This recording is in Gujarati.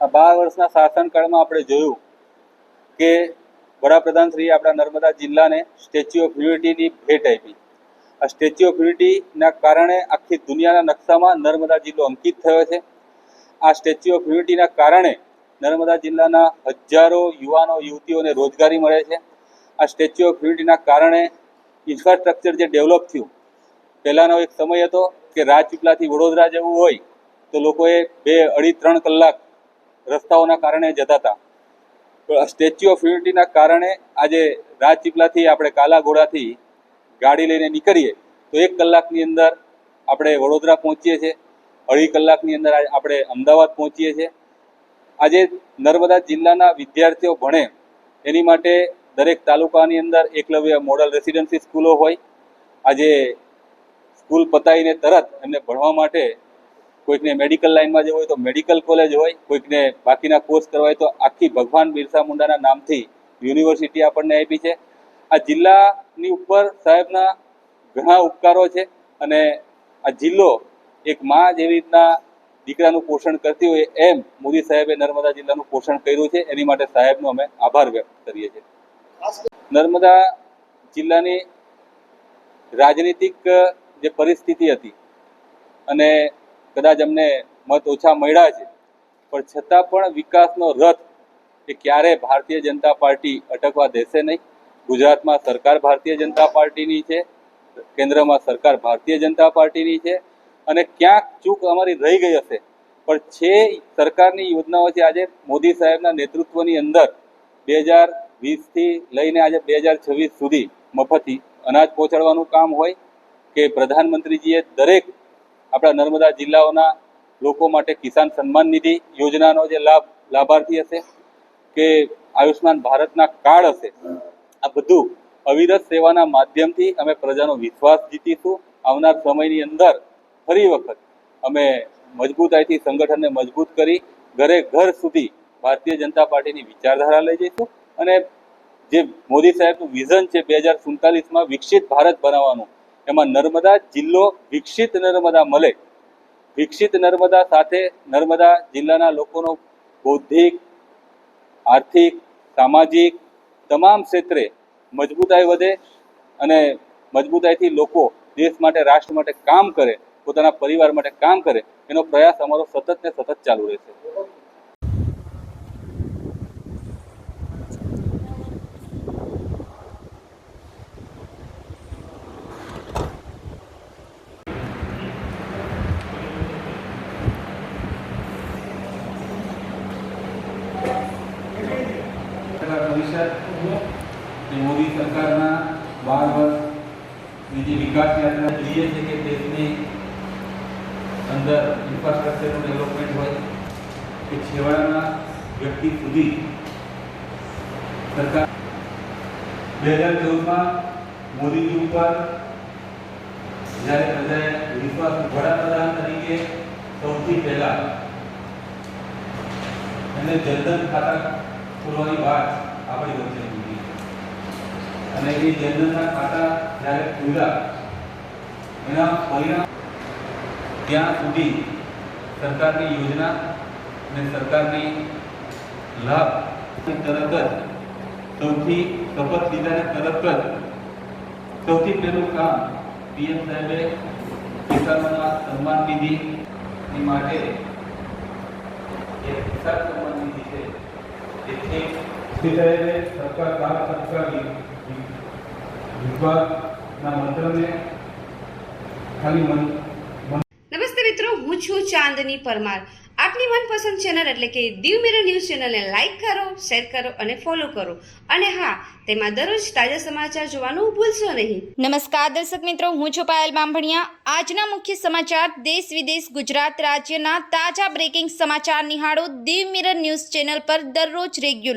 આ 12 વર્ષના શાસનકાળમાં આપણે જોયું કે વડાપ્રધાન શ્રી આપણા નર્મદા જિલ્લાને સ્ટેચ્યુ ઓફ યુનિટીની ભેટ આપી. આ સ્ટેચ્યુ ઓફ યુનિટીના કારણે આખી દુનિયાના નકશામાં નર્મદા જિલ્લો અંકિત થયો છે. આ સ્ટેચ્યુ ઓફ યુનિટીના કારણે નર્મદા જિલ્લાના હજારો યુવાનો યુવતીઓને રોજગારી મળે છે. આ સ્ટેચ્યુ ઓફ યુનિટીના કારણે ઇન્ફ્રાસ્ટ્રક્ચર જે ડેવલપ થયું. પહેલાંનો એક સમય હતો કે રાજપીપળાથી વડોદરા જવું હોય તો લોકોએ 2-2.5-3 કલાક રસ્તાઓના કારણે જતા હતા. સ્ટેચ્યુ ઓફ યુનિટીના કારણે આજે રાજપીપળાથી આપણે કાલાઘોડાથી ગાડી લઈને નીકળીએ તો 1 કલાકની અંદર આપણે વડોદરા પહોંચીએ છીએ, 2.5 કલાકની અંદર આપણે અમદાવાદ પહોંચીએ છીએ. આજે નર્મદા જિલ્લાના વિદ્યાર્થીઓ ભણે એની માટે દરેક તાલુકાની અંદર એકલવ્ય મોડલ રેસિડેન્સી સ્કૂલો હોય. આજે સ્કૂલ પતાવીને તરત એમને ભણવા માટે કોઈકને મેડિકલ લાઇનમાં જવું હોય તો મેડિકલ કોલેજ હોય, કોઈકને બાકીના કોર્સ કરવા હોય તો આખી ભગવાન બિરસા મુંડાના નામથી યુનિવર્સિટી આપણને આપી છે. આ જિલ્લાની ઉપર સાહેબના ઘણા ઉપકારો છે અને આ જિલ્લો એક માં જેવી રીતના દીકરાનું પોષણ કરતી હોય એમ મોદી સાહેબે નર્મદા જિલ્લાનું પોષણ કર્યું છે. એની માટે સાહેબનો અમે આભાર વ્યક્ત કરીએ છીએ. નર્મદા જિલ્લાની રાજનીતિક જે પરિસ્થિતિ હતી અને કદાચ અમને મત ઓછા મળ્યા છે પણ છતાં પણ વિકાસનો રથ એ ક્યારે ભારતીય જનતા પાર્ટી અટકવા દેશે નહીં. ગુજરાતમાં સરકાર ભારતીય જનતા પાર્ટીની છે, કેન્દ્રમાં સરકાર ભારતીય જનતા પાર્ટીની છે અને ક્યાંક ચૂક અમારી રહી ગઈ હશે પણ છે સરકારની યોજનાઓ છે. આજે મોદી સાહેબના નેતૃત્વની અંદર 2020થી લઈને આજે 2026 સુધી મફત અનાજ પહોંચાડવાનું કામ હોય કે પ્રધાનમંત્રીજીએ દરેક આપણા નર્મદા જિલ્લાઓના લોકો માટે કિસાન સન્માન નિધિ યોજનાનો જે લાભાર્થી હશે કે આયુષ્માન ભારતના કાર્ડ હશે, આ બધું અવિરત સેવાના માધ્યમથી અમે પ્રજાનો વિશ્વાસ જીતીશું. આવનાર સમયની અંદર ફરી વખત અમે મજબૂતાઈથી સંગઠનને મજબૂત કરી ઘરે ઘર સુધી ભારતીય જનતા પાર્ટીની વિચારધારા લઈ જઈશું અને જે મોદી સાહેબનું વિઝન છે 2047માં વિકસિત ભારત બનાવવાનું, એમાં નર્મદા જિલ્લો વિકસિત નર્મદા મળે. વિકસિત નર્મદા સાથે નર્મદા જિલ્લાના લોકોનો બૌદ્ધિક, આર્થિક, સામાજિક તમામ ક્ષેત્રે મજબૂતાઈ વધે અને મજબૂતાઈથી લોકો દેશ માટે, રાષ્ટ્ર માટે કામ કરે, પોતાના પરિવાર માટે કામ કરે, એનો પ્રયાસ અમારો સતત ને સતત ચાલુ રહેશે. મોદી સરકારના 12 વર્ષની જે વિકાસ યાત્રા જોઈએ છે કે દેશની અંદર ઇન્ફ્રાસ્ટ્રક્ચરનું ડેવલપમેન્ટ હોય કે છેવાડાના વ્યક્તિ સુધી સરકાર 2014માં મોદીજી ઉપર જ્યારે પ્રજાએ વિશ્વાસ વડાપ્રધાન તરીકે સૌથી પહેલા એમને જનધન ખાતા ખોલવાની વાત આપણી વચ્ચે હતી અને એ જનધનના ખાતા જ્યારે ખુલ્યા એના પરિણામ ત્યાં સુધી સરકારની યોજના અને સરકારની લાભ તરત જ સૌથી શપથ લીધાને તરત જ સૌથી પહેલું કામ પીએમ સાહેબે કિસાનોના સન્માન નિધિની માટે જે કિસાન સન્માન નિધિ છે તેથી સાહેબે સરકાર બાદ સરકારી વિભાગના મંત્રને ખાલી નમસ્તે મિત્રો, હું છું ચાંદની પરમાર. આપની મનપસંદ ચેનલ એટલે કે દીવ મિરર ન્યૂઝ ચેનલને લાઈક કરો, શેર કરો અને ફોલો કરો અને હા, તેમાં દરરોજ તાજા સમાચાર જોવાનું ભૂલશો નહીં. નમસ્કાર દર્શક મિત્રો, હું છું પાયલ બામભણિયા. આજના મુખ્ય સમાચાર દેશ વિદેશ ગુજરાત રાજ્યના તાજા બ્રેકિંગ સમાચાર નિહાળો દીવ મિરર ન્યૂઝ ચેનલ પર દરરોજ રેગ્યુલર.